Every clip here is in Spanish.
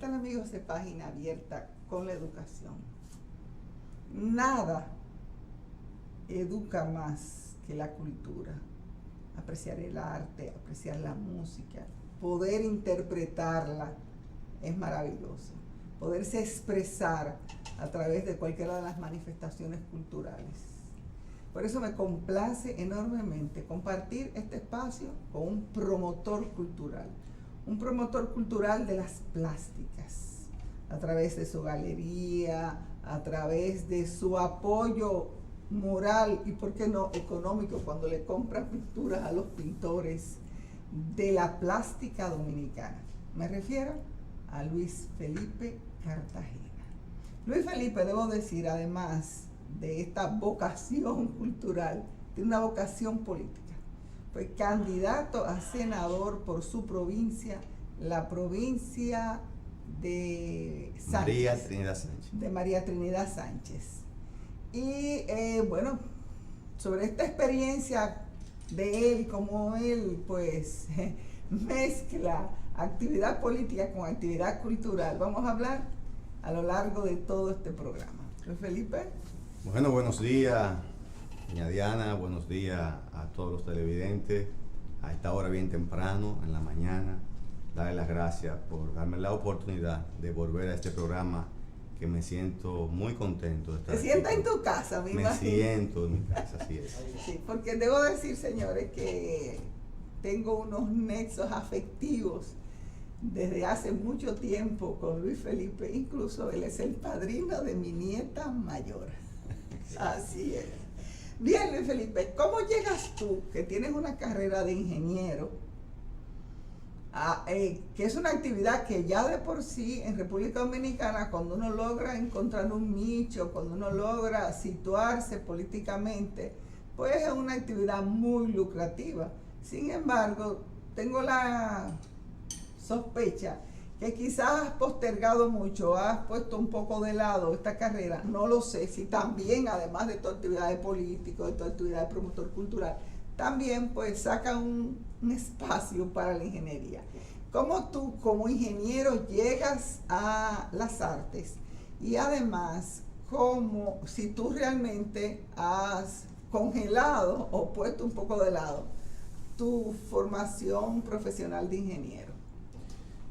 están, amigos de Página Abierta con la educación? Nada educa más que la cultura. Apreciar el arte, apreciar la música, poder interpretarla es maravilloso. Poderse expresar a través de cualquiera de las manifestaciones culturales. Por eso me complace enormemente compartir este espacio con un promotor cultural de las plásticas, a través de su galería, a través de su apoyo moral y, por qué no, económico, cuando le compran pinturas a los pintores de la plástica dominicana. Me refiero a Luis Felipe Cartagena. Luis Felipe, debo decir, además de esta vocación cultural, tiene una vocación política. Fue candidato a senador por su provincia, la provincia de Sánchez, María Trinidad Sánchez. De María Trinidad Sánchez. Y bueno, sobre esta experiencia de él, como él pues mezcla actividad política con actividad cultural, vamos a hablar a lo largo de todo este programa. Luis Felipe. Bueno, buenos días, doña Diana, buenos días a todos los televidentes. A esta hora bien temprano, en la mañana, darle las gracias por darme la oportunidad de volver a este programa, que me siento muy contento de estar. ¿Te sientas en tu casa, me imagino? Me siento en mi casa, así es. Sí, porque debo decir, señores, que tengo unos nexos afectivos desde hace mucho tiempo con Luis Felipe. Incluso él es el padrino de mi nieta mayor. Así es. Bien, Luis Felipe, ¿cómo llegas tú, que tienes una carrera de ingeniero, que es una actividad que ya de por sí en República Dominicana, cuando uno logra encontrar un nicho, cuando uno logra situarse políticamente, pues es una actividad muy lucrativa? Sin embargo, tengo la sospecha que quizás has postergado mucho, has puesto un poco de lado esta carrera. No lo sé si también, además de tu actividad de político, de tu actividad de promotor cultural, también pues saca un espacio para la ingeniería. ¿Cómo tú como ingeniero llegas a las artes? Y además, ¿cómo, si tú realmente has congelado o puesto un poco de lado tu formación profesional de ingeniero?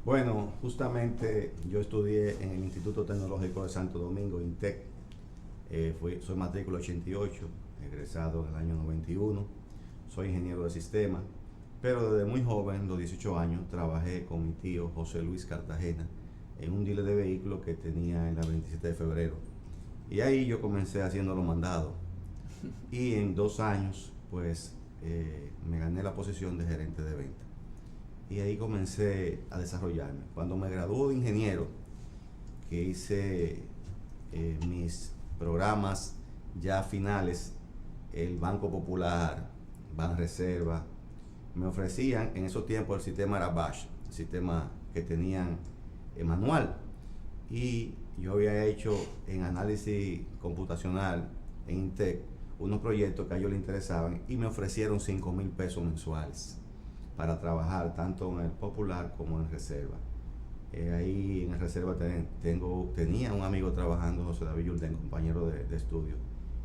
Bueno, justamente yo estudié en el Instituto Tecnológico de Santo Domingo, INTEC. Soy matrícula 88, egresado en el año 91. Soy ingeniero de sistemas, pero desde muy joven, los 18 años, trabajé con mi tío José Luis Cartagena en un dealer de vehículos que tenía en la 27 de febrero. Y ahí yo comencé haciendo los mandados. Y en 2 años, pues, me gané la posición de gerente de venta. Y ahí comencé a desarrollarme. Cuando me gradué de ingeniero, que hice mis programas ya finales, el Banco Popular, Banreserva, me ofrecían, en esos tiempos el sistema era Bash, el sistema que tenían manual. Y yo había hecho en análisis computacional, en INTEC, unos proyectos que a ellos les interesaban y me ofrecieron 5,000 pesos mensuales para trabajar tanto en el Popular como en Reserva. Ahí en Reserva tenía un amigo trabajando, José David Yulden, compañero de estudio,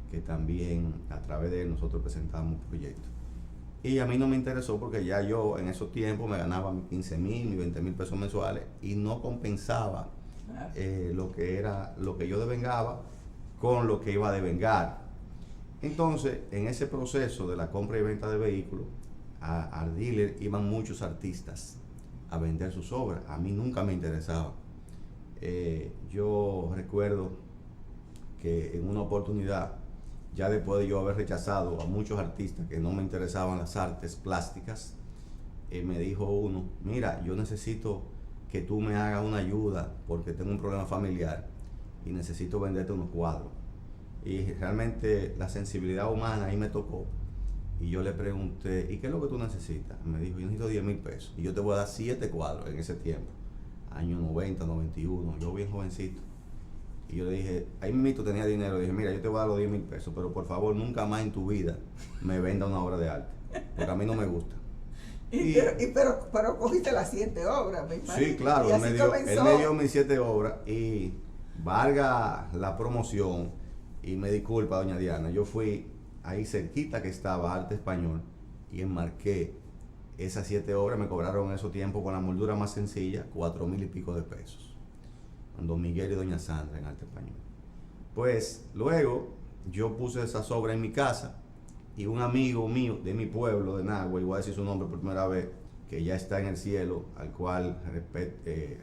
que también a través de él nosotros presentamos un proyecto. Y a mí no me interesó porque ya yo en esos tiempos me ganaba 15,000 y 20,000 pesos mensuales y no compensaba lo que yo devengaba con lo que iba a devengar. Entonces, en ese proceso de la compra y venta de vehículos, al dealer iban muchos artistas a vender sus obras. A mí nunca me interesaba. Yo recuerdo que en una oportunidad, ya después de yo haber rechazado a muchos artistas que no me interesaban las artes plásticas, me dijo uno: mira, yo necesito que tú me hagas una ayuda porque tengo un problema familiar y necesito venderte unos cuadros. Y realmente la sensibilidad humana ahí me tocó. Y yo le pregunté: ¿y qué es lo que tú necesitas? Me dijo: yo necesito 10,000 pesos. Y yo te voy a dar 7 cuadros en ese tiempo. Año 90, 91, yo bien jovencito. Y yo le dije, ahí mismo tenía dinero. Le dije: mira, yo te voy a dar los 10,000 pesos, pero por favor nunca más en tu vida me venda una obra de arte, porque a mí no me gusta. Pero cogiste las 7 obras, me imagino. Sí, claro, Y él así él me dio mis 7 obras y valga la promoción y me disculpa, doña Diana, yo fui ahí cerquita que estaba Arte Español y enmarqué esas 7 obras, me cobraron en esos tiempos con la moldura más sencilla, 4,000 y pico de pesos. Con Don Miguel y Doña Sandra en Arte Español. Pues luego yo puse esas obras en mi casa y un amigo mío de mi pueblo, de Nagua, y voy a decir su nombre por primera vez, que ya está en el cielo, al cual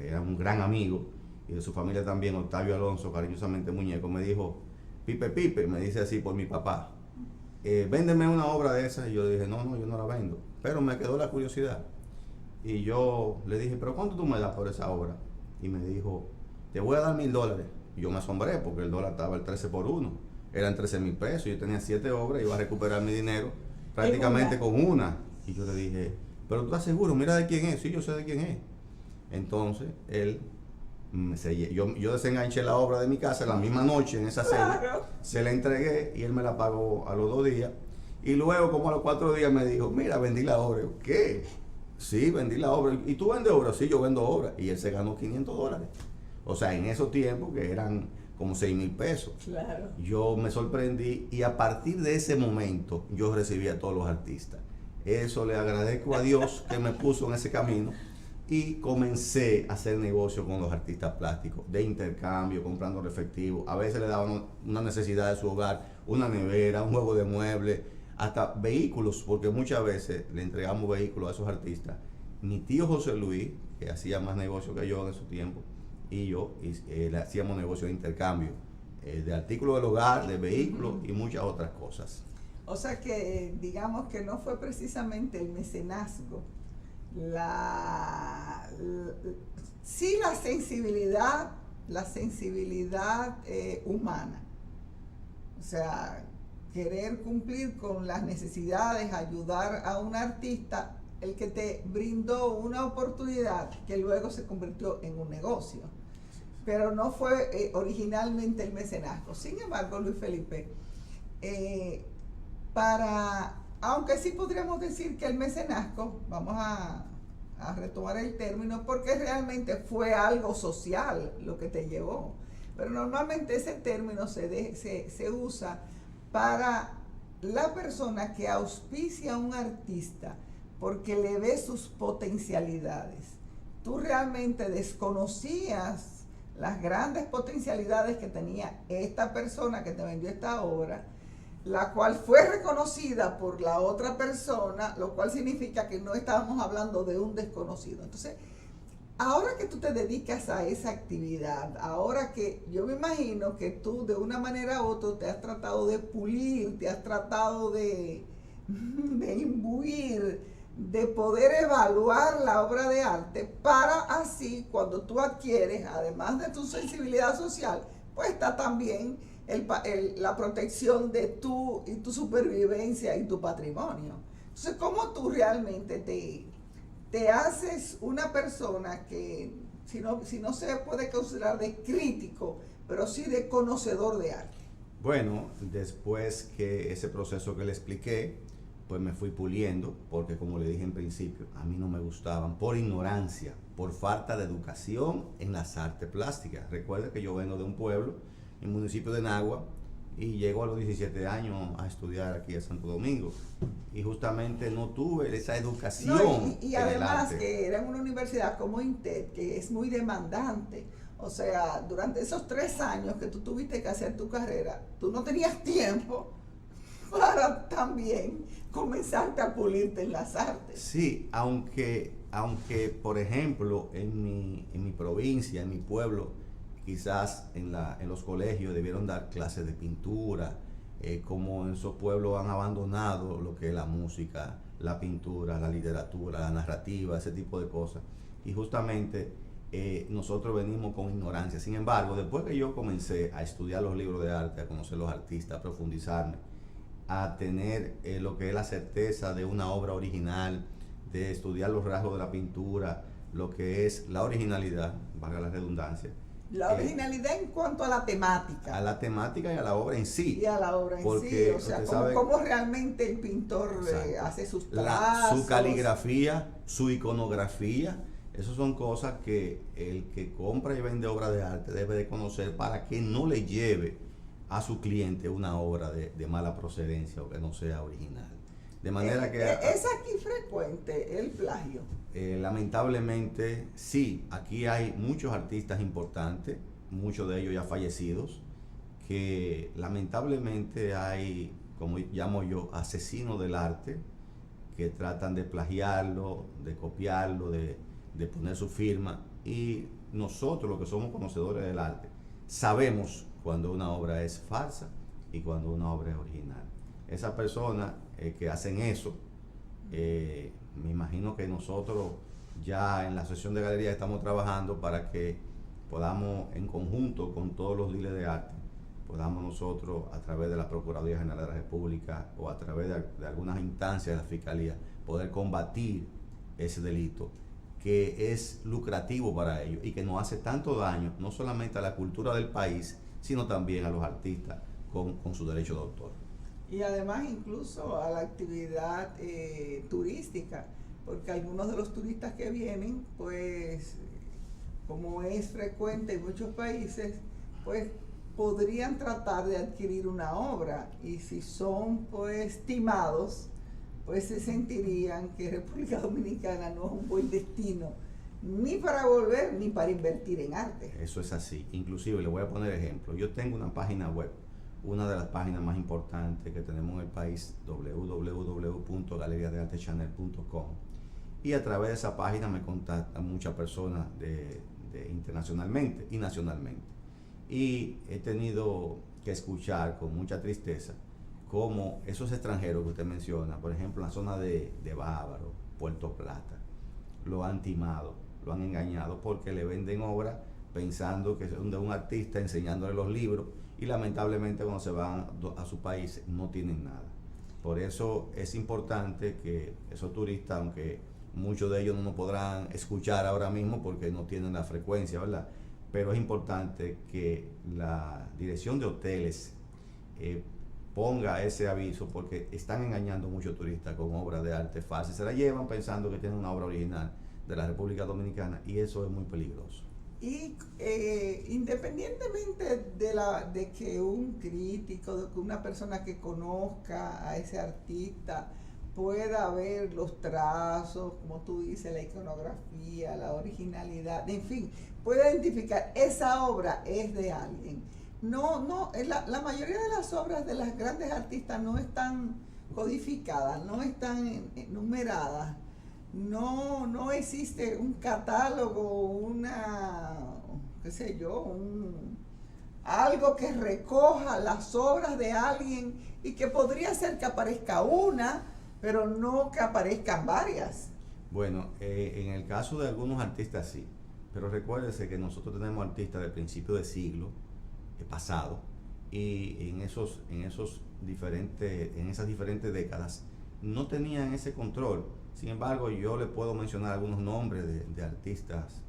era un gran amigo, y de su familia también, Octavio Alonso, cariñosamente Muñeco, me dijo, Pipe, me dice así por mi papá, véndeme una obra de esas. Y yo dije, no, yo no la vendo, pero me quedó la curiosidad. Y yo le dije, pero ¿cuánto tú me das por esa obra? Y me dijo, te voy a dar $1,000. Y yo me asombré porque el dólar estaba el 13 por 1. Eran 13,000 pesos. Yo tenía 7 obras, iba a recuperar mi dinero prácticamente con una. Y yo le dije, pero tú estás seguro, mira de quién es. Sí, yo sé de quién es. Entonces, él, yo desenganché la obra de mi casa la misma noche en esa cena. Se la entregué y él me la pagó a los 2 días. Y luego, como a los 4 días, me dijo, mira, vendí la obra. Yo, ¿qué? Sí, vendí la obra. ¿Y tú vendes obras? Sí, yo vendo obras. Y él se ganó $500. O sea, en esos tiempos que eran como 6,000 pesos. Claro. Yo me sorprendí y a partir de ese momento yo recibí a todos los artistas. Eso le agradezco a Dios que me puso en ese camino y comencé a hacer negocio con los artistas plásticos, de intercambio, comprando efectivo. A veces le daban una necesidad de su hogar, una nevera, un juego de muebles, hasta vehículos, porque muchas veces le entregamos vehículos a esos artistas. Mi tío José Luis, que hacía más negocio que yo en su tiempo, y yo le hacíamos negocio de intercambio de artículos del hogar, de vehículos y muchas otras cosas. O sea que digamos que no fue precisamente el mecenazgo, sí la sensibilidad humana. O sea, querer cumplir con las necesidades, ayudar a un artista, el que te brindó una oportunidad que luego se convirtió en un negocio. Pero no fue originalmente el mecenazgo. Sin embargo, Luis Felipe, aunque sí podríamos decir que el mecenazgo, vamos a retomar el término, porque realmente fue algo social lo que te llevó. Pero normalmente ese término se usa para la persona que auspicia a un artista porque le ve sus potencialidades. Tú realmente desconocías las grandes potencialidades que tenía esta persona que te vendió esta obra, la cual fue reconocida por la otra persona, lo cual significa que no estábamos hablando de un desconocido. Entonces, ahora que tú te dedicas a esa actividad, ahora que yo me imagino que tú de una manera u otra te has tratado de pulir, te has tratado de imbuir, de poder evaluar la obra de arte para así, cuando tú adquieres, además de tu sensibilidad social, pues está también la protección de tu supervivencia y tu patrimonio. Entonces, ¿cómo tú realmente te haces una persona que, si no se puede considerar de crítico, pero sí de conocedor de arte? Bueno, después que ese proceso que le expliqué, pues me fui puliendo, porque como le dije en principio, a mí no me gustaban por ignorancia, por falta de educación en las artes plásticas. Recuerda que yo vengo de un pueblo, en el municipio de Nagua, y llego a los 17 años a estudiar aquí a Santo Domingo. Y justamente no tuve esa educación. No, y además que era en una universidad como INTEC, que es muy demandante. O sea, durante esos 3 años que tú tuviste que hacer tu carrera, tú no tenías tiempo para también comenzarte a pulirte en las artes. Sí, aunque por ejemplo, en mi provincia, en mi pueblo, quizás en los colegios debieron dar clases de pintura, como en esos pueblos han abandonado lo que es la música, la pintura, la literatura, la narrativa, ese tipo de cosas. Y justamente nosotros venimos con ignorancia. Sin embargo, después que yo comencé a estudiar los libros de arte, a conocer los artistas, a profundizarme, a tener lo que es la certeza de una obra original, de estudiar los rasgos de la pintura, lo que es la originalidad, valga la redundancia, La originalidad en cuanto a la temática. A la temática y a la obra en sí. Y a la obra en porque sí. O sea, cómo realmente el pintor hace sus trazos. Su caligrafía, su iconografía. Esas son cosas que el que compra y vende obra de arte debe de conocer para que no le lleve a su cliente una obra de mala procedencia o que no sea original. De manera que... ¿Es aquí frecuente el plagio? Lamentablemente sí, aquí hay muchos artistas importantes, muchos de ellos ya fallecidos, que lamentablemente hay, como llamo yo, asesinos del arte, que tratan de plagiarlo, de copiarlo, de poner su firma, y nosotros, los que somos conocedores del arte, sabemos cuando una obra es falsa y cuando una obra es original. Esas personas que hacen eso, me imagino que nosotros ya en la Asociación de Galerías estamos trabajando para que podamos, en conjunto con todos los dealers de arte, podamos nosotros, a través de la Procuraduría General de la República o a través de algunas instancias de la Fiscalía, poder combatir ese delito que es lucrativo para ellos y que nos hace tanto daño, no solamente a la cultura del país, sino también a los artistas con su derecho de autor. Y además incluso a la actividad turística, porque algunos de los turistas que vienen, pues como es frecuente en muchos países, pues podrían tratar de adquirir una obra, y si son pues timados, pues se sentirían que República Dominicana no es un buen destino ni para volver ni para invertir en arte. Eso es así. Inclusive le voy a poner ejemplo. Yo tengo una página web, una de las páginas más importantes que tenemos en el país, www.galeriadeartechanel.com, y a través de esa página me contactan muchas personas de internacionalmente y nacionalmente, y he tenido que escuchar con mucha tristeza cómo esos extranjeros que usted menciona, por ejemplo en la zona de Bávaro, Puerto Plata, lo han timado, lo han engañado porque le venden obras pensando que son de un artista, enseñándole los libros, y lamentablemente cuando se van a su país no tienen nada. Por eso es importante que esos turistas, aunque muchos de ellos no nos podrán escuchar ahora mismo porque no tienen la frecuencia, ¿verdad? Pero es importante que la dirección de hoteles ponga ese aviso, porque están engañando a muchos turistas con obras de arte falsas. Se la llevan pensando que tienen una obra original de la República Dominicana, y eso es muy peligroso. Y independientemente de que un crítico, de que una persona que conozca a ese artista pueda ver los trazos, como tú dices, la iconografía, la originalidad, en fin, pueda identificar esa obra es de alguien. La mayoría de las obras de las grandes artistas no están codificadas, no están numeradas. No existe un catálogo, algo que recoja las obras de alguien, y que podría ser que aparezca una, pero no que aparezcan varias. Bueno, en el caso de algunos artistas sí, pero recuérdese que nosotros tenemos artistas de principio de siglo pasado, y en esas diferentes décadas no tenían ese control. Sin embargo, yo le puedo mencionar algunos nombres de artistas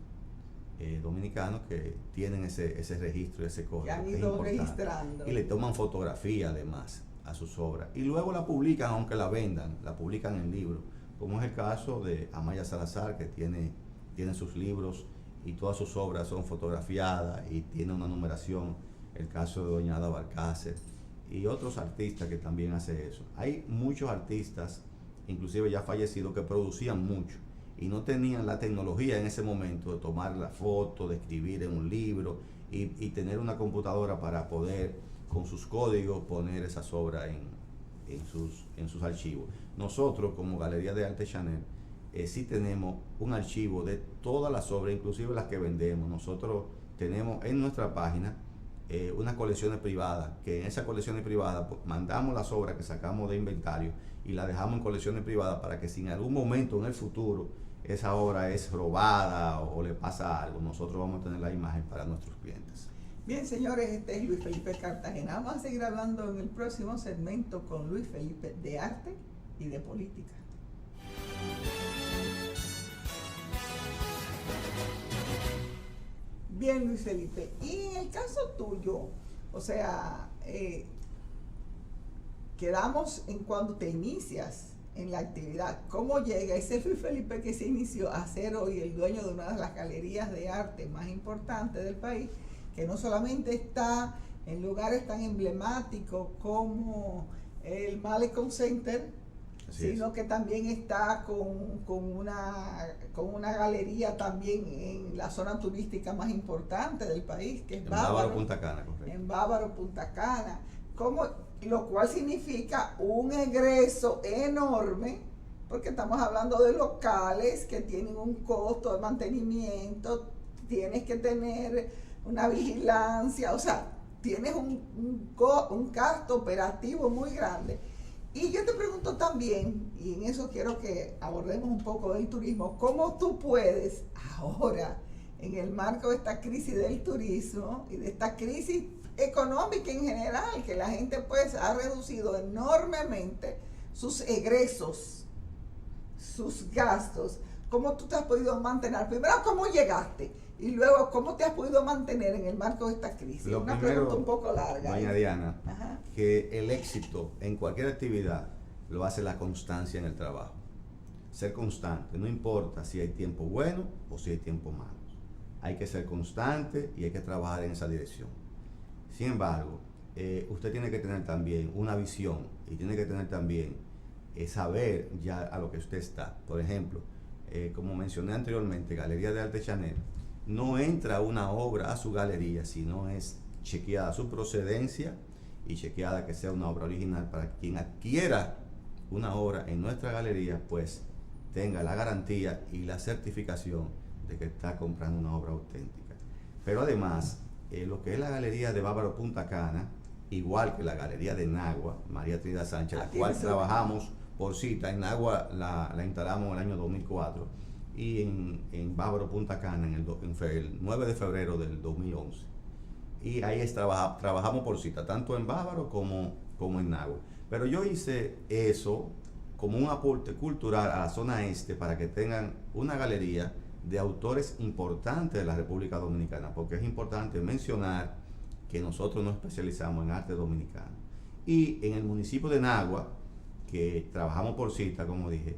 dominicanos que tienen ese registro, ese código. Que han ido registrando. Y le toman fotografía además a sus obras. Y luego la publican, aunque la vendan, la publican en libros. Como es el caso de Amaya Salazar, que tiene sus libros y todas sus obras son fotografiadas y tiene una numeración. El caso de Doña Ada Balcácer y otros artistas que también hacen eso. Hay muchos artistas, inclusive ya fallecidos, que producían mucho y no tenían la tecnología en ese momento de tomar la foto, de escribir en un libro y tener una computadora para poder con sus códigos poner esas obras en sus archivos. Nosotros como Galería de Arte Chanel sí tenemos un archivo de todas las obras, inclusive las que vendemos. Nosotros tenemos en nuestra página unas colecciones privadas, que en esas colecciones privadas pues, mandamos las obras que sacamos de inventario y las dejamos en colecciones privadas, para que si en algún momento en el futuro esa obra es robada o le pasa algo, nosotros vamos a tener la imagen para nuestros clientes. Bien, señores, este es Luis Felipe Cartagena. Vamos a seguir hablando en el próximo segmento con Luis Felipe de arte y de política. Bien. Bien, Luis Felipe. Y en el caso tuyo, o sea, quedamos en cuando te inicias en la actividad. ¿Cómo llega ese Luis Felipe que se inició a ser hoy el dueño de una de las galerías de arte más importantes del país, que no solamente está en lugares tan emblemáticos como el Malecón Center, sino que también está con una galería también en la zona turística más importante del país, que es Bávaro Punta Cana, correcto. En Bávaro Punta Cana, lo cual significa un egreso enorme, porque estamos hablando de locales que tienen un costo de mantenimiento, tienes que tener una vigilancia, o sea, tienes un gasto operativo muy grande. Y yo te pregunto también, y en eso quiero que abordemos un poco del turismo, ¿cómo tú puedes ahora, en el marco de esta crisis del turismo y de esta crisis económica en general, que la gente pues ha reducido enormemente sus egresos, sus gastos, cómo tú te has podido mantener? Primero, ¿cómo llegaste? Y luego, ¿cómo te has podido mantener en el marco de esta crisis? Una pregunta un poco larga. Doña Diana, que el éxito en cualquier actividad lo hace la constancia en el trabajo. Ser constante, no importa si hay tiempo bueno o si hay tiempo malo. Hay que ser constante y hay que trabajar en esa dirección. Sin embargo, usted tiene que tener también una visión y tiene que tener también saber ya a lo que usted está. Por ejemplo, como mencioné anteriormente, Galería de Arte Chanel, no entra una obra a su galería si no es chequeada su procedencia y chequeada que sea una obra original, para que quien adquiera una obra en nuestra galería pues tenga la garantía y la certificación de que está comprando una obra auténtica. Pero además, lo que es la galería de Bávaro Punta Cana, igual que la galería de Nagua, María Trinidad Sánchez, la cual trabajamos por cita. En Nagua la instalamos en el año 2004 y en Bávaro Punta Cana en el 9 de febrero del 2011. Y ahí trabajamos por cita, tanto en Bávaro como en Nagua. Pero yo hice eso como un aporte cultural a la zona este para que tengan una galería de autores importantes de la República Dominicana, porque es importante mencionar que nosotros nos especializamos en arte dominicano. Y en el municipio de Nagua, que trabajamos por cita, como dije,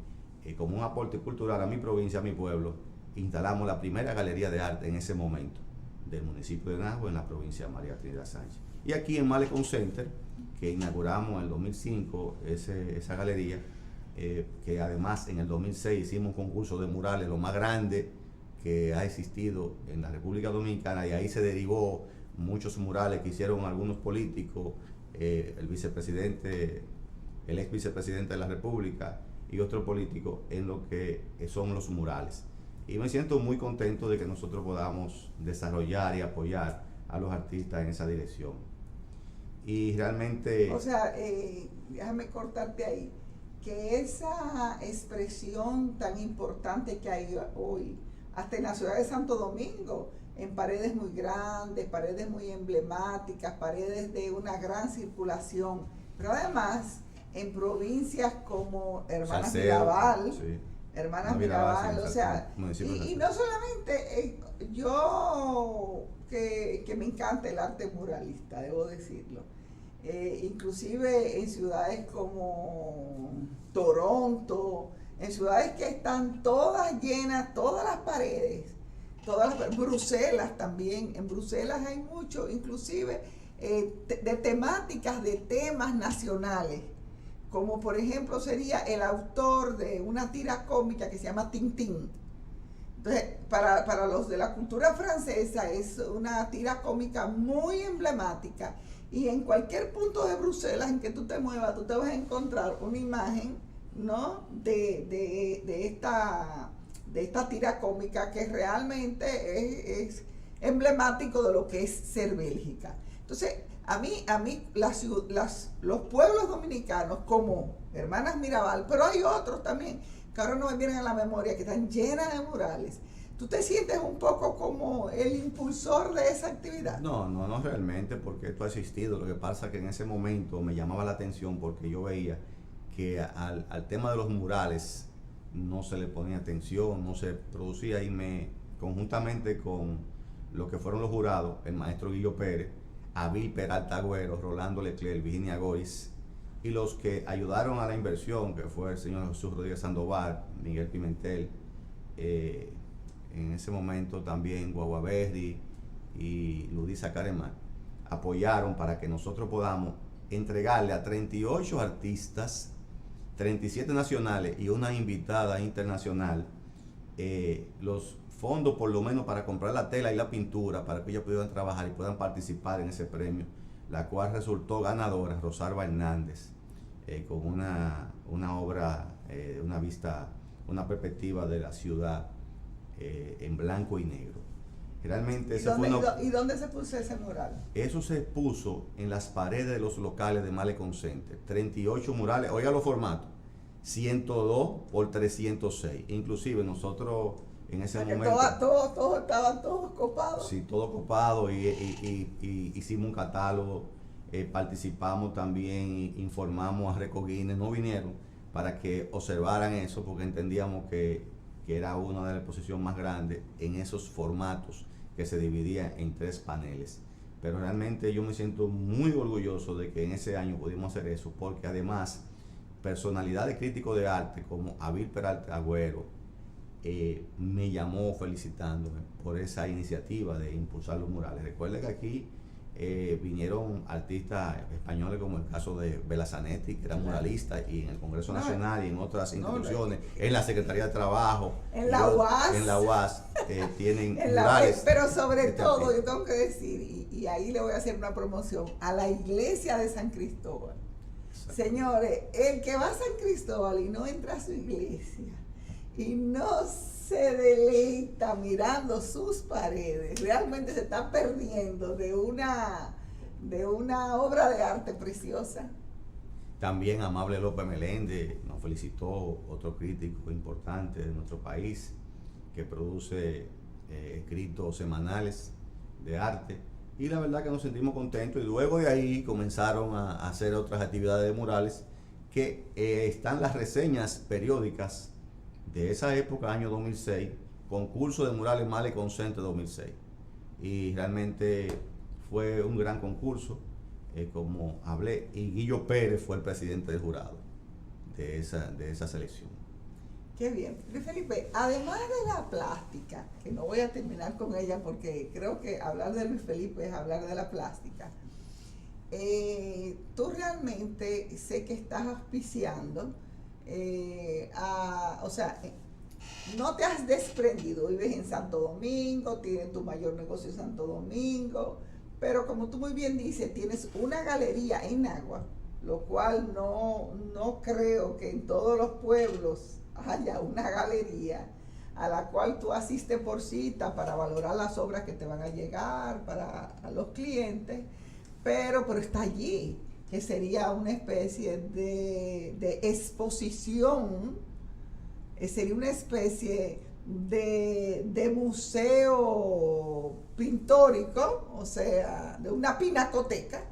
como un aporte cultural a mi provincia, a mi pueblo, instalamos la primera galería de arte en ese momento del municipio de Nagua en la provincia de María Trinidad Sánchez. Y aquí en Malecón Center, que inauguramos en el 2005 esa galería, que además en el 2006 hicimos un concurso de murales, lo más grande que ha existido en la República Dominicana, y ahí se derivó muchos murales que hicieron algunos políticos, el ex vicepresidente de la República y otro político, en lo que son los murales. Y me siento muy contento de que nosotros podamos desarrollar y apoyar a los artistas en esa dirección. Y realmente... O sea, déjame cortarte ahí, que esa expresión tan importante que hay hoy, hasta en la ciudad de Santo Domingo, en paredes muy grandes, paredes muy emblemáticas, paredes de una gran circulación, pero además en provincias como Hermanas Mirabal, sí. Hermanas Mirabal, o sea, y no solamente yo que me encanta el arte muralista, debo decirlo, inclusive en ciudades como Toronto, en ciudades que están todas llenas, todas las paredes, Bruselas también, en Bruselas hay mucho, inclusive de temáticas, de temas nacionales, como por ejemplo sería el autor de una tira cómica que se llama Tintín. Entonces, para los de la cultura francesa es una tira cómica muy emblemática, y en cualquier punto de Bruselas en que tú te muevas, tú te vas a encontrar una imagen, ¿no?, de esta tira cómica, que realmente es emblemático de lo que es ser Bélgica. Entonces, a mí los pueblos dominicanos, como Hermanas Mirabal, pero hay otros también, que ahora no me vienen a la memoria, que están llenas de murales. ¿Tú te sientes un poco como el impulsor de esa actividad? No realmente, porque esto ha existido. Lo que pasa es que en ese momento me llamaba la atención porque yo veía que al tema de los murales no se le ponía atención, no se producía, y conjuntamente con lo que fueron los jurados, el maestro Guillo Pérez, Abil Peralta Agüero, Rolando Leclerc, Virginia Goris, y los que ayudaron a la inversión, que fue el señor Jesús Rodríguez Sandoval, Miguel Pimentel, en ese momento también Guagua Berry y Ludisa Caremán, apoyaron para que nosotros podamos entregarle a 38 artistas, 37 nacionales y una invitada internacional, los fondos por lo menos para comprar la tela y la pintura para que ellos pudieran trabajar y puedan participar en ese premio, la cual resultó ganadora Rosalba Hernández, con una obra, una perspectiva de la ciudad en blanco y negro. Realmente ¿Y dónde se puso ese mural? Eso se puso en las paredes de los locales de Malecon Center. 38 murales, oiga los formatos, 102 por 306. Inclusive nosotros en ese momento... Todos estaban todos copados. Sí, todos copados y hicimos un catálogo, participamos también, informamos a Record Guinness, no vinieron para que observaran eso porque entendíamos que era una de las exposiciones más grandes en esos formatos que se dividía en 3 paneles. Pero realmente yo me siento muy orgulloso de que en ese año pudimos hacer eso, porque además personalidades críticos de arte como Abil Peralta Agüero me llamó felicitándome por esa iniciativa de impulsar los murales. Recuerden que aquí vinieron artistas españoles como el caso de Bela Zanetti, que era muralista, y en el Congreso Nacional y en otras instituciones, en la Secretaría de Trabajo, en la UAS, tienen murales. Pero sobre todo, yo tengo que decir, y ahí le voy a hacer una promoción, a la iglesia de San Cristóbal. Exacto. Señores, el que va a San Cristóbal y no entra a su iglesia y no se deleita mirando sus paredes, realmente se está perdiendo de una obra de arte preciosa. También Amable López Meléndez nos felicitó, otro crítico importante de nuestro país que produce escritos semanales de arte, y la verdad que nos sentimos contentos, y luego de ahí comenzaron a hacer otras actividades de murales que están las reseñas periódicas de esa época, año 2006, concurso de murales Malecon Center 2006, y realmente fue un gran concurso, como hablé, y Guillo Pérez fue el presidente del jurado de esa selección. Qué bien. Luis Felipe, además de la plástica, que no voy a terminar con ella porque creo que hablar de Luis Felipe es hablar de la plástica, tú realmente sé que estás auspiciando, no te has desprendido, vives en Santo Domingo, tienes tu mayor negocio en Santo Domingo, pero como tú muy bien dices, tienes una galería en Nagua, lo cual no creo que en todos los pueblos haya una galería a la cual tú asistes por cita para valorar las obras que te van a llegar para a los clientes, pero está allí, que sería una especie de exposición, sería una especie de museo pintórico, o sea, de una pinacoteca,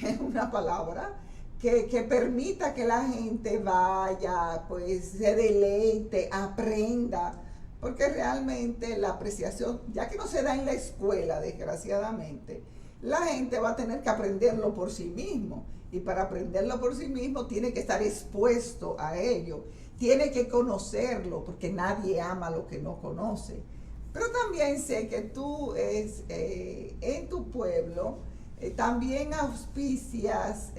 es una palabra, que permita que la gente vaya, pues se deleite, aprenda, porque realmente la apreciación, ya que no se da en la escuela, desgraciadamente, la gente va a tener que aprenderlo por sí mismo, y para aprenderlo por sí mismo tiene que estar expuesto a ello, tiene que conocerlo, porque nadie ama lo que no conoce. Pero también sé que tú en tu pueblo también auspicias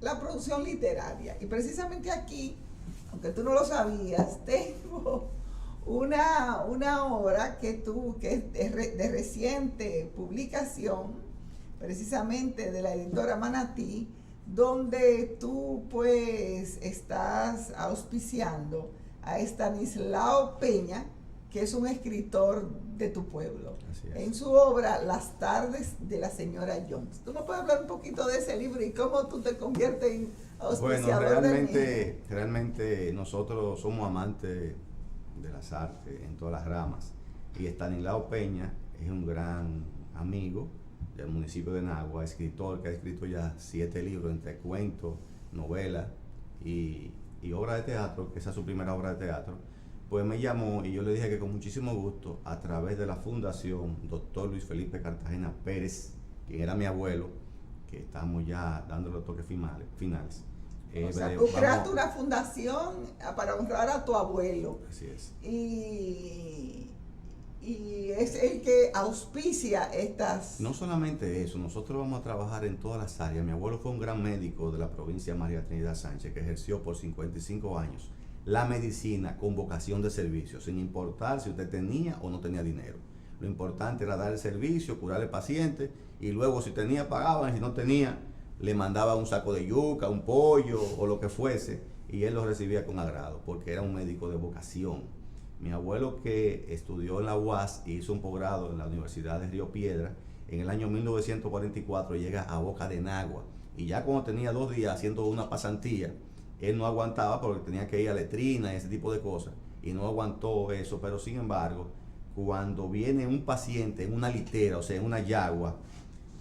la producción literaria, y precisamente aquí, aunque tú no lo sabías, tengo una obra que es de reciente publicación, precisamente de la editora Manatí, donde tú pues estás auspiciando a Estanislao Peña, que es un escritor de tu pueblo, en su obra Las tardes de la señora Jones. ¿Tú me puedes hablar un poquito de ese libro y cómo tú te conviertes en auspiciador? Bueno, realmente nosotros somos amantes de las artes en todas las ramas, y Estanislao Peña es un gran amigo del municipio de Nagua, escritor que ha escrito ya 7 libros entre cuentos, novelas y obra de teatro, que esa es su primera obra de teatro. Pues me llamó y yo le dije que con muchísimo gusto, a través de la Fundación Dr. Luis Felipe Cartagena Pérez, quien era mi abuelo, que estamos ya dándole los toques finales. O sea, tú creaste una fundación para honrar a tu abuelo. Así es. Y es el que auspicia estas... No solamente eso, nosotros vamos a trabajar en todas las áreas. Mi abuelo fue un gran médico de la provincia de María Trinidad Sánchez, que ejerció por 55 años la medicina con vocación de servicio, sin importar si usted tenía o no tenía dinero. Lo importante era dar el servicio, curar al paciente, y luego si tenía pagaban, y si no tenía le mandaba un saco de yuca, un pollo o lo que fuese, y él lo recibía con agrado, porque era un médico de vocación. Mi abuelo, que estudió en la UAS y hizo un posgrado en la Universidad de Río Piedra, en el año 1944 llega a Boca de Nagua, y ya cuando tenía 2 días haciendo una pasantía, él no aguantaba porque tenía que ir a letrina y ese tipo de cosas, y no aguantó eso, pero sin embargo, cuando viene un paciente en una litera, o sea, en una yagua,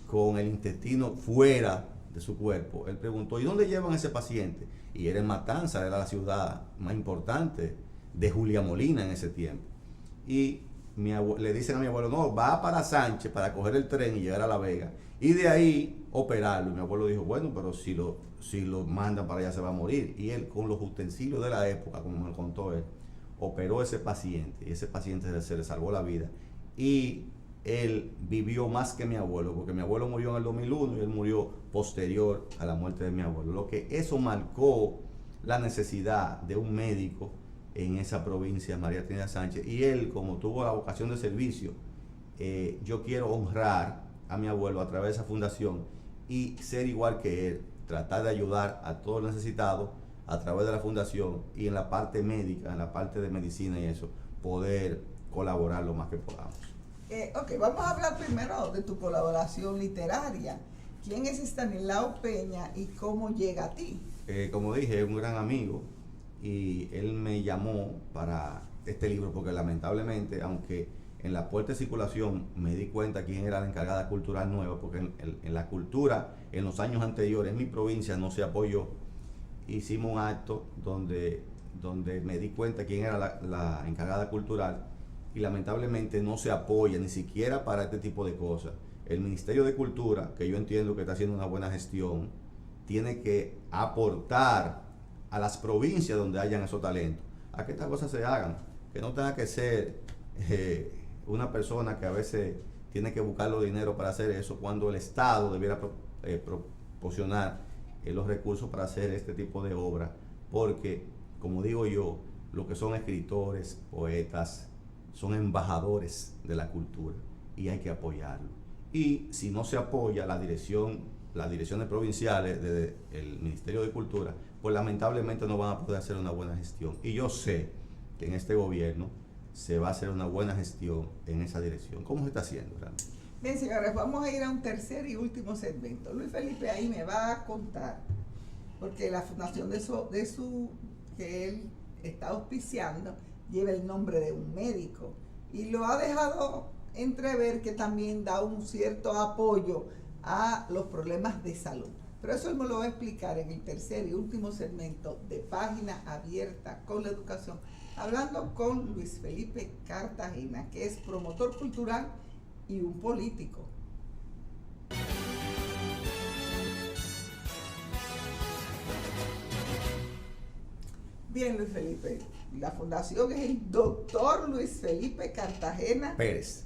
con el intestino fuera de su cuerpo, él preguntó, ¿y dónde llevan a ese paciente? Y era en Matanza, era la ciudad más importante de Julia Molina en ese tiempo. Y le dicen a mi abuelo, no, va para Sánchez para coger el tren y llegar a La Vega, y de ahí operarlo. Y mi abuelo dijo, bueno, pero si lo mandan para allá se va a morir. Y él, con los utensilios de la época, como me lo contó él, operó a ese paciente, y ese paciente se le salvó la vida. Y él vivió más que mi abuelo, porque mi abuelo murió en el 2001 y él murió posterior a la muerte de mi abuelo. Lo que eso marcó la necesidad de un médico en esa provincia, María Trinidad Sánchez, y él, como tuvo la vocación de servicio, yo quiero honrar a mi abuelo a través de esa fundación y ser igual que él, tratar de ayudar a todos los necesitados a través de la fundación, y en la parte médica, en la parte de medicina y eso, poder colaborar lo más que podamos. Ok, vamos a hablar primero de tu colaboración literaria. ¿Quién es Estanislao Peña y cómo llega a ti? Como dije, es un gran amigo, y él me llamó para este libro porque lamentablemente, aunque en la puerta de circulación me di cuenta quién era la encargada cultural nueva, porque en la cultura en los años anteriores en mi provincia no se apoyó. Hicimos un acto donde me di cuenta quién era la encargada cultural, y lamentablemente no se apoya ni siquiera para este tipo de cosas. El Ministerio de Cultura, que yo entiendo que está haciendo una buena gestión, tiene que aportar a las provincias donde hayan esos talentos, a que estas cosas se hagan, que no tenga que ser una persona que a veces tiene que buscar los dinero para hacer eso, cuando el Estado debiera proporcionar los recursos para hacer este tipo de obras, porque, como digo yo, lo que son escritores, poetas, son embajadores de la cultura, y hay que apoyarlo. Y si no se apoya las direcciones provinciales del Ministerio de Cultura, pues lamentablemente no van a poder hacer una buena gestión. Y yo sé que en este gobierno se va a hacer una buena gestión en esa dirección. ¿Cómo se está haciendo realmente? Bien, señores, vamos a ir a un tercer y último segmento. Luis Felipe ahí me va a contar, porque la fundación que él está auspiciando lleva el nombre de un médico, y lo ha dejado entrever que también da un cierto apoyo a los problemas de salud. Pero eso él me lo va a explicar en el tercer y último segmento de Página Abierta con la Educación, hablando con Luis Felipe Cartagena, que es promotor cultural y un político. Bien, Luis Felipe, la fundación es el doctor Luis Felipe Cartagena Pérez.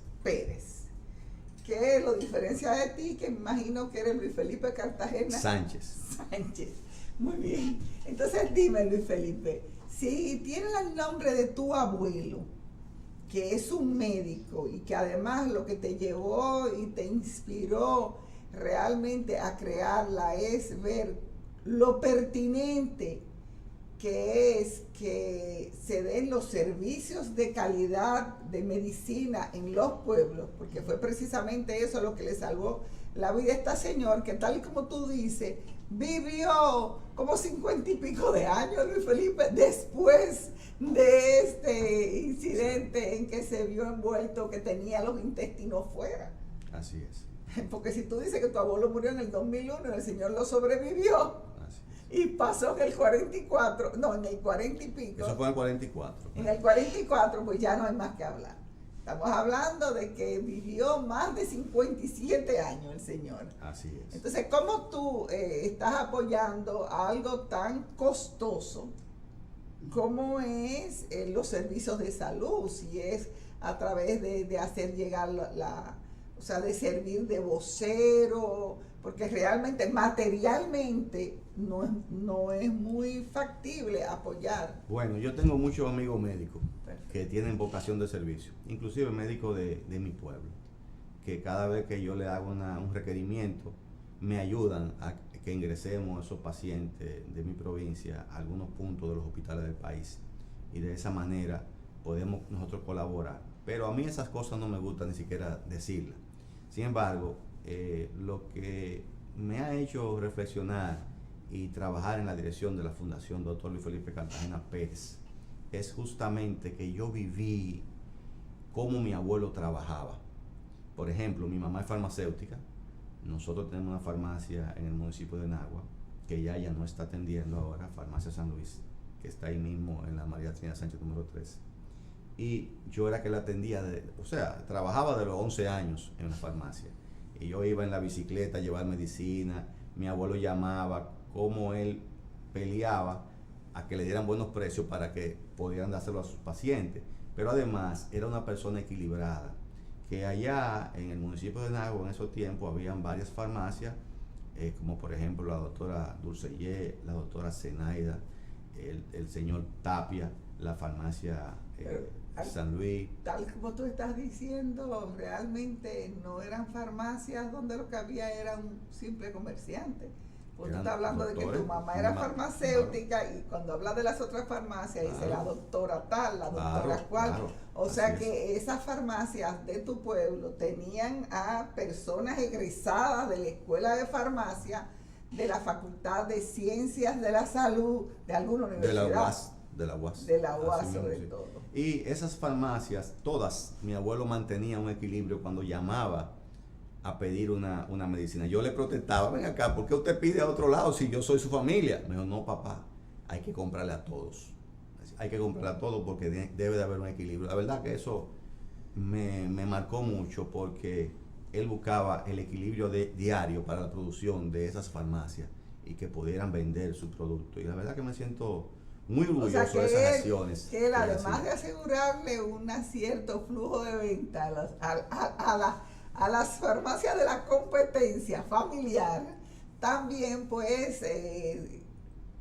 ¿Qué lo diferencia de ti? Que me imagino que eres Luis Felipe Cartagena Sánchez. Muy bien. Entonces dime, Luis Felipe, si tienes el nombre de tu abuelo, que es un médico, y que además lo que te llevó y te inspiró realmente a crearla es ver lo pertinente que es que se den los servicios de calidad de medicina en los pueblos, porque fue precisamente eso lo que le salvó la vida a esta señora, que tal y como tú dices, vivió como 50 y pico de años, Luis Felipe, después de este incidente en que se vio envuelto, que tenía los intestinos fuera. Así es. Porque si tú dices que tu abuelo murió en el 2001 y el señor lo sobrevivió, Y pasó en el 44, no, en el 40 y pico. Eso fue en el 44. En el 44, pues ya no hay más que hablar. Estamos hablando de que vivió más de 57 años el señor. Así es. Entonces, ¿cómo tú estás apoyando algo tan costoso como es los servicios de salud? Si es a través de hacer llegar o sea, de servir de vocero, porque realmente materialmente no es muy factible apoyar. Bueno, yo tengo muchos amigos médicos que tienen vocación de servicio, inclusive médicos de mi pueblo, que cada vez que yo le hago un requerimiento, me ayudan a que ingresemos a esos pacientes de mi provincia a algunos puntos de los hospitales del país, y de esa manera podemos nosotros colaborar. Pero a mí esas cosas no me gusta ni siquiera decirlas. Sin embargo, lo que me ha hecho reflexionar y trabajar en la dirección de la Fundación Dr. Luis Felipe Cartagena Pérez es justamente que yo viví cómo mi abuelo trabajaba. Por ejemplo, mi mamá es farmacéutica. Nosotros tenemos una farmacia en el municipio de Nagua, que ya no está atendiendo ahora, Farmacia San Luis, que está ahí mismo en la María Trinidad Sánchez número 13. Y yo era que la atendía, o sea, trabajaba de los 11 años en la farmacia. Y yo iba en la bicicleta a llevar medicina, mi abuelo llamaba, cómo él peleaba a que le dieran buenos precios para que pudieran dárselo a sus pacientes. Pero además era una persona equilibrada, que allá en el municipio de Nagua en esos tiempos habían varias farmacias, como por ejemplo la doctora Dulceyé, la doctora Zenaida, el señor Tapia, la farmacia San Luis. Tal como tú estás diciendo, realmente no eran farmacias donde lo que había era un simple comerciante. Porque tú estás hablando doctores, de que tu mamá era farmacéutica, claro. Y cuando hablas de las otras farmacias, claro, dice la doctora tal, la doctora claro, cual. Claro, o sea que esas farmacias de tu pueblo tenían a personas egresadas de la escuela de farmacia, de la Facultad de Ciencias de la Salud, de alguna universidad. De la UAS. De la UAS sobre todo. Y esas farmacias, todas, mi abuelo mantenía un equilibrio cuando llamaba a pedir una medicina. Yo le protestaba, ven acá, ¿por qué usted pide a otro lado si yo soy su familia? Me dijo, no papá, hay que comprarle a todos. Hay que comprarle a todos porque debe de haber un equilibrio. La verdad que eso me marcó mucho porque él buscaba el equilibrio diario para la producción de esas farmacias y que pudieran vender su producto. Y la verdad que me siento muy orgulloso de esas acciones. Que él, además de asegurarle un cierto flujo de venta a las farmacias de la competencia familiar, también pues,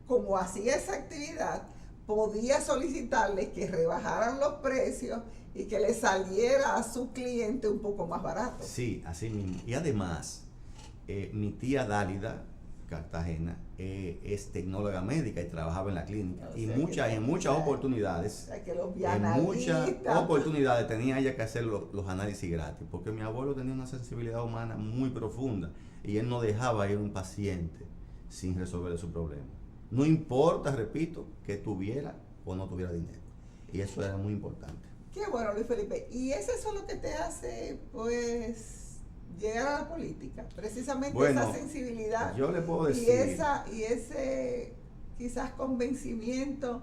como hacía esa actividad, podía solicitarles que rebajaran los precios y que le saliera a su cliente un poco más barato. Sí, así mismo. Y además, mi tía Dálida Cartagena es tecnóloga médica y trabajaba en la clínica. Y en muchas oportunidades, tenía ella que hacer los análisis gratis, porque mi abuelo tenía una sensibilidad humana muy profunda y él no dejaba ir a un paciente sin resolver su problema. No importa, repito, que tuviera o no tuviera dinero. Y eso era muy importante. Qué bueno, Luis Felipe. Y eso es lo que te hace, pues, llegar a la política, precisamente esa sensibilidad, yo le puedo decir, y ese quizás convencimiento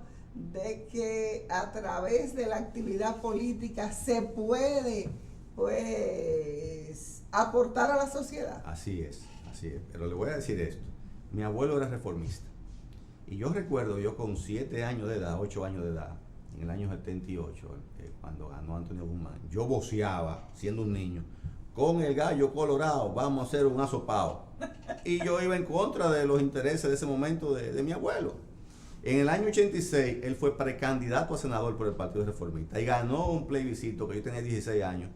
de que a través de la actividad política se puede pues aportar a la sociedad. Así es, pero le voy a decir esto, mi abuelo era reformista y yo recuerdo, yo con 7 años de edad, 8 años de edad, en el año 78, cuando ganó Antonio Guzmán, yo voceaba siendo un niño, con el gallo colorado vamos a hacer un asopao. Y yo iba en contra de los intereses de ese momento de mi abuelo. En el año 86, él fue precandidato a senador por el Partido Reformista y ganó un plebiscito que yo tenía 16 años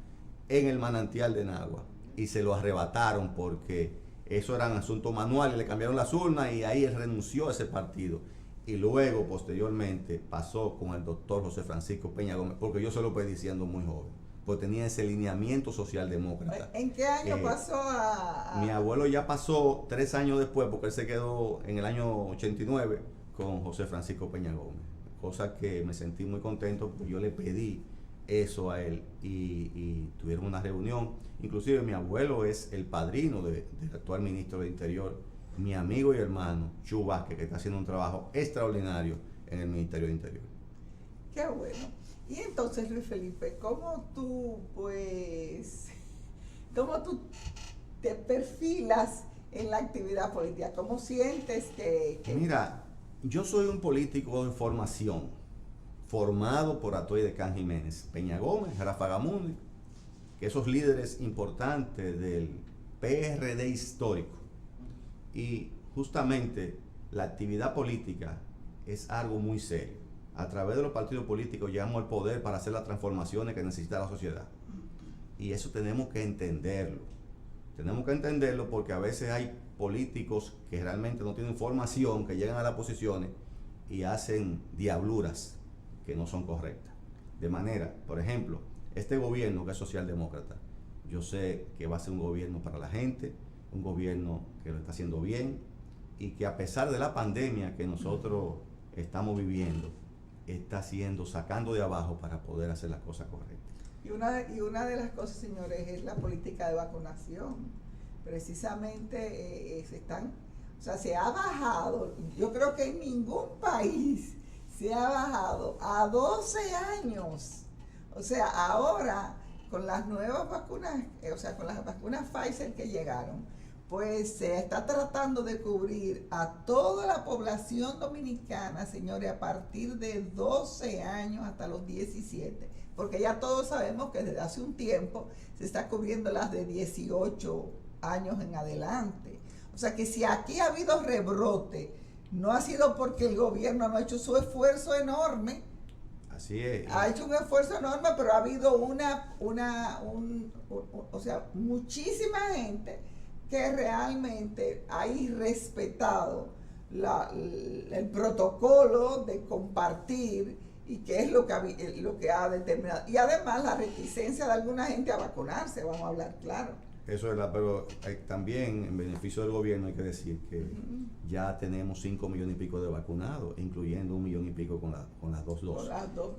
en el manantial de Nagua. Y se lo arrebataron porque eso eran asuntos manuales, le cambiaron las urnas y ahí él renunció a ese partido. Y luego, posteriormente, pasó con el doctor José Francisco Peña Gómez, porque yo se lo pedí siendo muy joven, porque tenía ese lineamiento socialdemócrata. ¿En qué año pasó a...? Mi abuelo ya pasó 3 años después, porque él se quedó en el año 89 con José Francisco Peña Gómez, cosa que me sentí muy contento, porque yo le pedí eso a él y tuvieron una reunión. Inclusive mi abuelo es el padrino del actual ministro del Interior, mi amigo y hermano Chu Vázquez, que está haciendo un trabajo extraordinario en el Ministerio de Interior. Qué bueno. Y entonces, Luis Felipe, ¿cómo tú te perfilas en la actividad política? ¿Cómo sientes que... Mira, yo soy un político en formación, formado por Atoy de Can Jiménez, Peña Gómez, Rafa Gamundi, que esos líderes importantes del PRD histórico. Y justamente la actividad política es algo muy serio. A través de los partidos políticos llegamos al poder para hacer las transformaciones que necesita la sociedad. Y eso tenemos que entenderlo. Tenemos que entenderlo porque a veces hay políticos que realmente no tienen formación, que llegan a las posiciones y hacen diabluras que no son correctas. De manera, por ejemplo, este gobierno que es socialdemócrata, yo sé que va a ser un gobierno para la gente, un gobierno que lo está haciendo bien y que a pesar de la pandemia que nosotros estamos viviendo, está sacando de abajo para poder hacer las cosas correctas. Y una de las cosas, señores, es la política de vacunación. Precisamente se ha bajado, yo creo que en ningún país se ha bajado a 12 años. O sea, ahora con las nuevas vacunas, con las vacunas Pfizer que llegaron, pues se está tratando de cubrir a toda la población dominicana, señores, a partir de 12 años hasta los 17, porque ya todos sabemos que desde hace un tiempo se está cubriendo las de 18 años en adelante. O sea que si aquí ha habido rebrote, no ha sido porque el gobierno no ha hecho su esfuerzo enorme. Así es. Ha hecho un esfuerzo enorme, pero ha habido muchísima gente que realmente ha irrespetado el protocolo de compartir y que es lo que ha determinado. Y además la reticencia de alguna gente a vacunarse, vamos a hablar claro. Eso es pero también en beneficio del gobierno hay que decir que ya tenemos 5 millones y pico de vacunados, incluyendo 1 millón y pico con las dos dosis.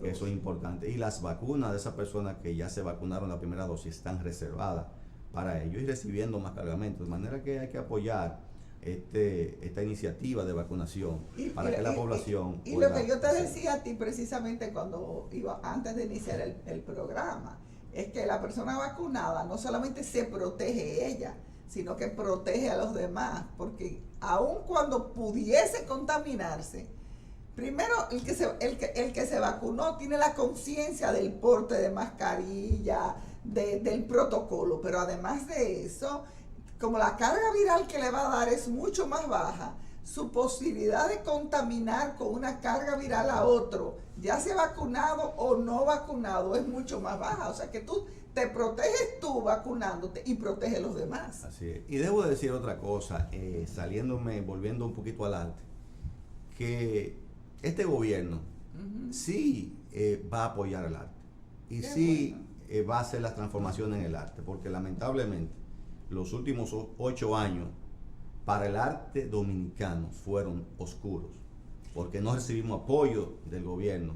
Eso es importante. Y las vacunas de esas personas que ya se vacunaron la primera dosis están reservadas para ellos y recibiendo más cargamentos. De manera que hay que apoyar esta iniciativa de vacunación para que la población y lo que yo te decía a ti precisamente antes de iniciar el programa, es que la persona vacunada no solamente se protege ella, sino que protege a los demás, porque aun cuando pudiese contaminarse, primero el que se vacunó tiene la conciencia del porte de mascarilla, del protocolo, pero además de eso, como la carga viral que le va a dar es mucho más baja, su posibilidad de contaminar con una carga viral a otro, ya sea vacunado o no vacunado, es mucho más baja. O sea que tú te proteges tú vacunándote y proteges a los demás. Así es. Y debo decir otra cosa, volviendo un poquito al arte, que este gobierno sí va a apoyar el arte y va a hacer las transformaciones en el arte, porque lamentablemente los últimos 8 años para el arte dominicano fueron oscuros, porque no recibimos apoyo del gobierno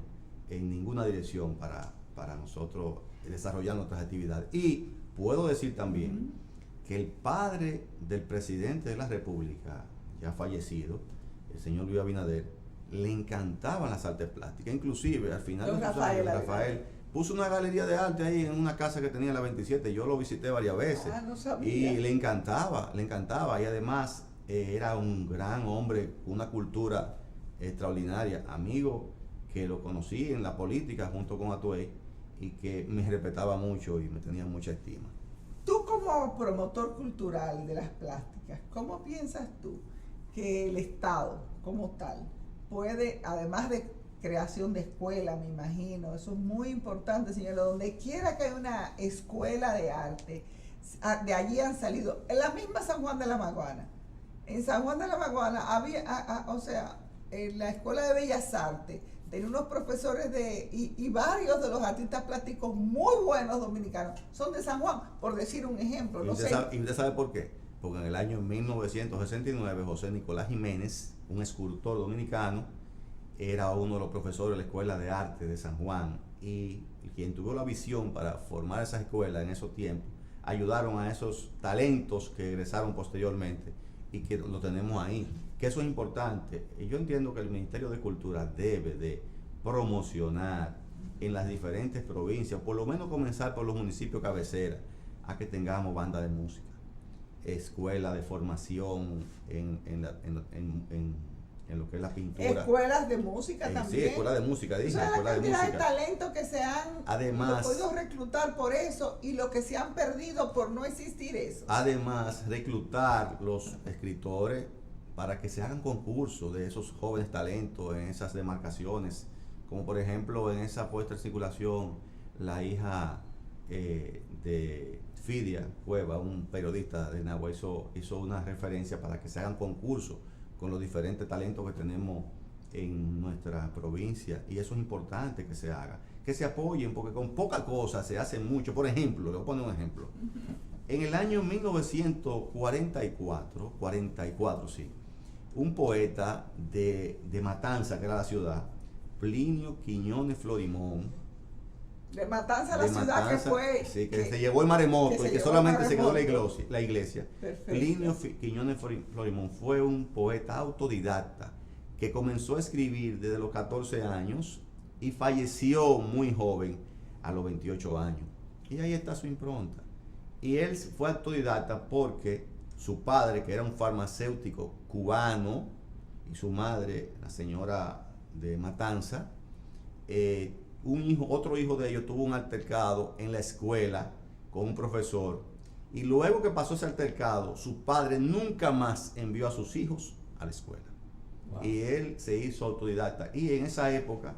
en ninguna dirección para nosotros desarrollar nuestras actividades. Y puedo decir también que el padre del presidente de la República, ya fallecido, el señor Luis Abinader, le encantaban las artes plásticas. Inclusive al final de sus años, Rafael puso una galería de arte ahí en una casa que tenía en la 27. Yo lo visité varias veces. No sabía. Y le encantaba. Y además era un gran hombre, una cultura extraordinaria, amigo que lo conocí en la política junto con Atuey y que me respetaba mucho y me tenía mucha estima. Tú como promotor cultural de las plásticas, ¿cómo piensas tú que el Estado como tal puede, además de creación de escuela, me imagino, eso es muy importante, señor, donde quiera que haya una escuela de arte, de allí han salido, en la misma San Juan de la Maguana, en San Juan de la Maguana había, en la Escuela de Bellas Artes, tenía unos profesores y varios de los artistas plásticos muy buenos dominicanos son de San Juan, por decir un ejemplo. ¿Y usted sabe por qué? Porque en el año 1969 José Nicolás Jiménez, un escultor dominicano, era uno de los profesores de la Escuela de Arte de San Juan, y quien tuvo la visión para formar esa escuela en esos tiempos, ayudaron a esos talentos que egresaron posteriormente y que lo tenemos ahí, que eso es importante. Y yo entiendo que el Ministerio de Cultura debe de promocionar en las diferentes provincias, por lo menos comenzar por los municipios cabeceras, a que tengamos banda de música, escuela de formación en lo que es la pintura. Escuelas de música también. Sí, escuelas de música, dije, escuelas de música. La música. cantidad de talento que se han Además, podido reclutar por eso y lo que se han perdido por no existir eso. Además, reclutar los escritores para que se hagan concursos de esos jóvenes talentos en esas demarcaciones, como por ejemplo en esa puesta en circulación la hija de Fidia Cueva, un periodista de Nagua, hizo una referencia para que se hagan concursos con los diferentes talentos que tenemos en nuestra provincia, y eso es importante que se haga, que se apoyen, porque con poca cosa se hace mucho. Por ejemplo, le voy a poner un ejemplo. En el año 1944, sí, un poeta de Matanza, que era la ciudad, Plinio Quiñones Florimón, de Matanza, la ciudad que fue... Sí, que se llevó el maremoto y que solamente se quedó la iglesia. Perfecto. Plinio Quiñones Florimón fue un poeta autodidacta que comenzó a escribir desde los 14 años y falleció muy joven, a los 28 años. Y ahí está su impronta. Y él fue autodidacta porque su padre, que era un farmacéutico cubano, y su madre, la señora de Matanza, otro hijo de ellos tuvo un altercado en la escuela con un profesor, y luego que pasó ese altercado, su padre nunca más envió a sus hijos a la escuela. Wow. Y él se hizo autodidacta, y en esa época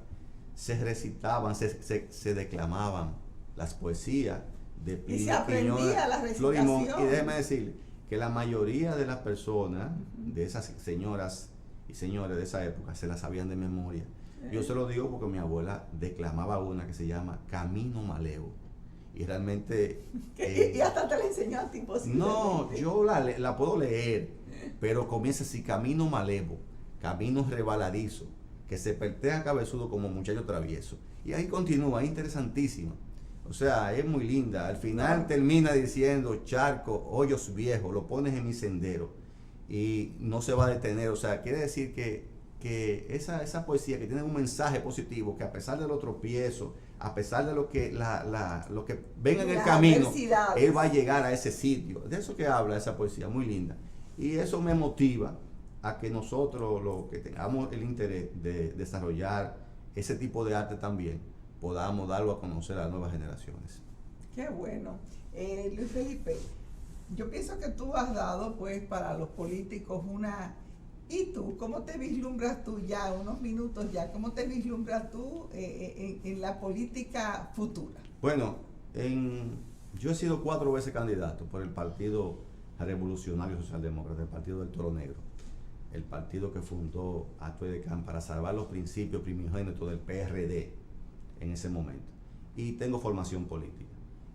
se recitaban, se declamaban las poesías de Plinio Quiñones Florimón. Y déjeme decirle que la mayoría de las personas, de esas señoras y señores de esa época, se las sabían de memoria. Yo se lo digo porque mi abuela declamaba una que se llama Camino Malevo. Y realmente... y hasta te la enseñó a ti posiblemente. No, yo la puedo leer, pero comienza así: Camino Malevo, camino rebaladizo, que se pertea cabezudo como muchacho travieso. Y ahí continúa, interesantísima. O sea, es muy linda. Al final termina diciendo: charco, hoyos viejos, lo pones en mi sendero. Y no se va a detener. O sea, quiere decir que esa poesía que tiene un mensaje positivo, que a pesar de los tropiezos, a pesar de lo que venga en el camino, él va a llegar a ese sitio. De eso que habla esa poesía, muy linda. Y eso me motiva a que nosotros, los que tengamos el interés de desarrollar ese tipo de arte también, podamos darlo a conocer a las nuevas generaciones. Qué bueno. Luis Felipe, yo pienso que tú has dado, pues, para los políticos una... ¿Y tú? ¿Cómo te vislumbras tú ya, unos minutos ya? ¿Cómo te vislumbras tú en la política futura? Bueno, yo he sido 4 veces candidato por el Partido Revolucionario Socialdemócrata, el Partido del Toro Negro, el partido que fundó Atuey de Can para salvar los principios primogénitos del PRD en ese momento. Y tengo formación política.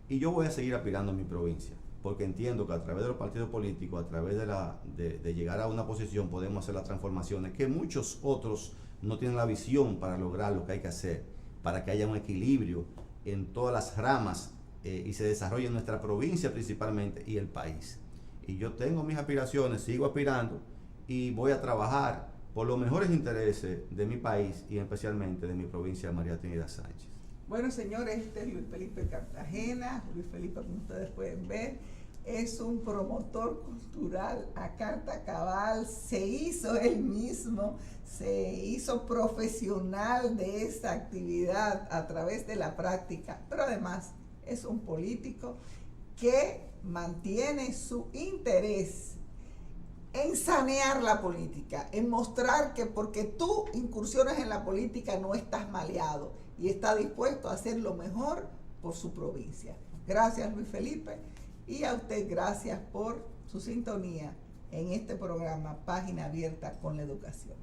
Y yo voy a seguir aspirando en mi provincia, porque entiendo que a través de los partidos políticos, a través de llegar a una posición, podemos hacer las transformaciones que muchos otros no tienen la visión para lograr lo que hay que hacer, para que haya un equilibrio en todas las ramas y se desarrolle en nuestra provincia principalmente y el país. Y yo tengo mis aspiraciones, sigo aspirando y voy a trabajar por los mejores intereses de mi país y especialmente de mi provincia, María Trinidad Sánchez. Bueno, señores, este es Luis Felipe Cartagena. Luis Felipe, como ustedes pueden ver, es un promotor cultural a carta cabal. Se hizo él mismo, se hizo profesional de esta actividad a través de la práctica, pero además es un político que mantiene su interés en sanear la política, en mostrar que porque tú incursionas en la política no estás maleado y está dispuesto a hacer lo mejor por su provincia. Gracias, Luis Felipe, y a usted gracias por su sintonía en este programa Página Abierta con la Educación.